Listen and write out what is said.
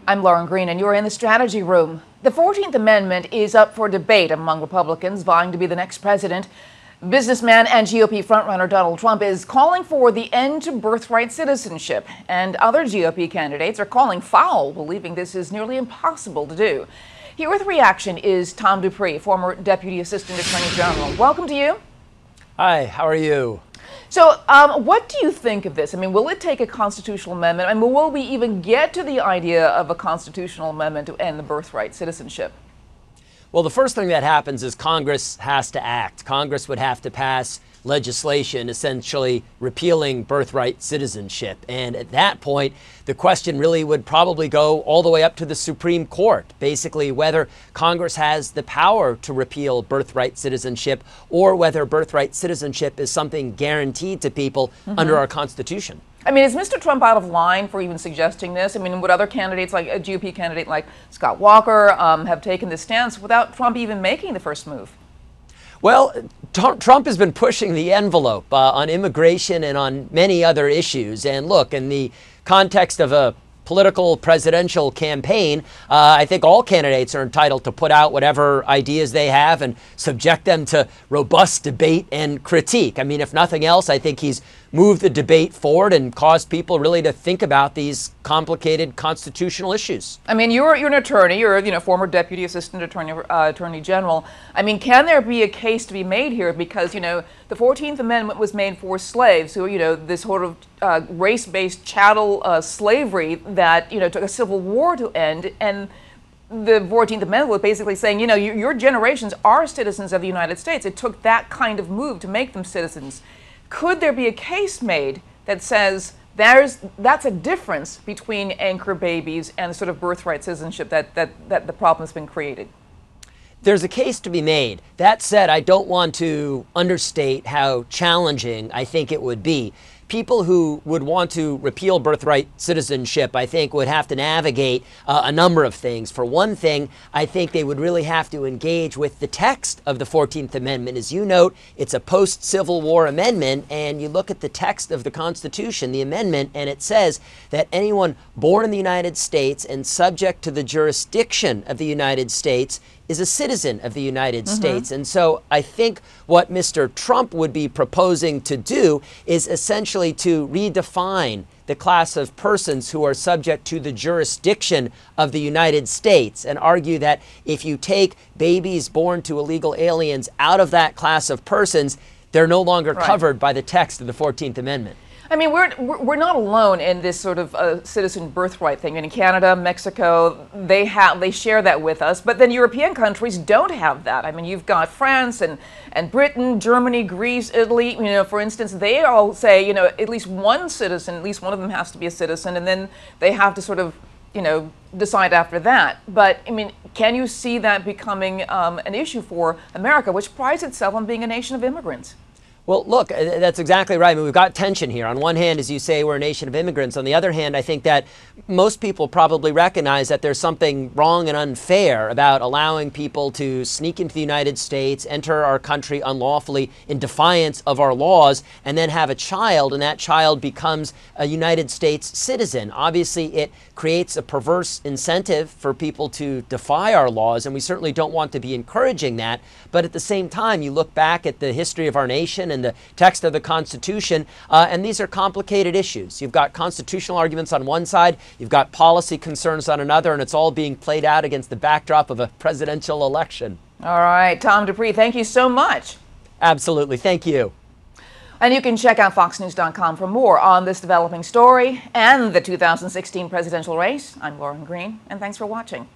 I'm Lauren Green, and you're in the Strategy Room. The 14th Amendment is up for debate among Republicans vying to be the next president. Businessman and GOP frontrunner Donald Trump is calling for the end to birthright citizenship, and other GOP candidates are calling foul, believing this is nearly impossible to do. Here with reaction is Tom Dupree, former Deputy Assistant Attorney General. Welcome to you. Hi, how are you? So what do you think of this? I mean, will it take a constitutional amendment? I mean, will we even get to the idea of a constitutional amendment to end the birthright citizenship? Well, the first thing that happens is Congress has to act. Congress would have to pass legislation essentially repealing birthright citizenship. And at that point, the question really would probably go all the way up to the Supreme Court, basically whether Congress has the power to repeal birthright citizenship or whether birthright citizenship is something guaranteed to people under our Constitution. I mean, is Mr. Trump out of line for even suggesting this? I mean, would other candidates, like a GOP candidate like Scott Walker, have taken this stance without Trump even making the first move? Well, Trump has been pushing the envelope on immigration and on many other issues. And look, in the context of a political presidential campaign, I think all candidates are entitled to put out whatever ideas they have and subject them to robust debate and critique. I mean, if nothing else, I think he's moved the debate forward and caused people really to think about these complicated constitutional issues. I mean, you're an attorney. You're a former Deputy Assistant Attorney General. I mean, can there be a case to be made here? Because, the 14th Amendment was made for slaves who, this sort of race-based chattel slavery that, took a civil war to end. And the 14th Amendment was basically saying, your generations are citizens of the United States. It took that kind of move to make them citizens. Could there be a case made that says that's a difference between anchor babies and sort of birthright citizenship that the problem has been created? There's a case to be made. That said, I don't want to understate how challenging I think it would be. People who would want to repeal birthright citizenship, I think, would have to navigate a number of things. For one thing, I think they would really have to engage with the text of the 14th Amendment. As you note, it's a post-Civil War amendment, and you look at the text of the Constitution, the amendment, and it says that anyone born in the United States and subject to the jurisdiction of the United States is a citizen of the United States. And so I think what Mr. Trump would be proposing to do is essentially to redefine the class of persons who are subject to the jurisdiction of the United States and argue that if you take babies born to illegal aliens out of that class of persons, they're no longer covered by the text of the 14th Amendment. I mean, we're not alone in this sort of citizen birthright thing. In Canada, Mexico, they share that with us, but then European countries don't have that. I mean, you've got France and Britain, Germany, Greece, Italy. For instance, they all say at least one citizen, at least one of them has to be a citizen, and then they have to sort of decide after that. But I mean, can you see that becoming an issue for America, which prides itself on being a nation of immigrants? Well, look, that's exactly right. I mean, we've got tension here. On one hand, as you say, we're a nation of immigrants. On the other hand, I think that most people probably recognize that there's something wrong and unfair about allowing people to sneak into the United States, enter our country unlawfully in defiance of our laws, and then have a child, and that child becomes a United States citizen. Obviously, it creates a perverse incentive for people to defy our laws, and we certainly don't want to be encouraging that. But at the same time, you look back at the history of our nation and the text of the Constitution, and these are complicated issues. You've got constitutional arguments on one side, you've got policy concerns on another, and it's all being played out against the backdrop of a presidential election. All right, Tom Dupree, thank you so much. Absolutely, thank you. And you can check out foxnews.com for more on this developing story and the 2016 presidential race. I'm Lauren Green, and thanks for watching.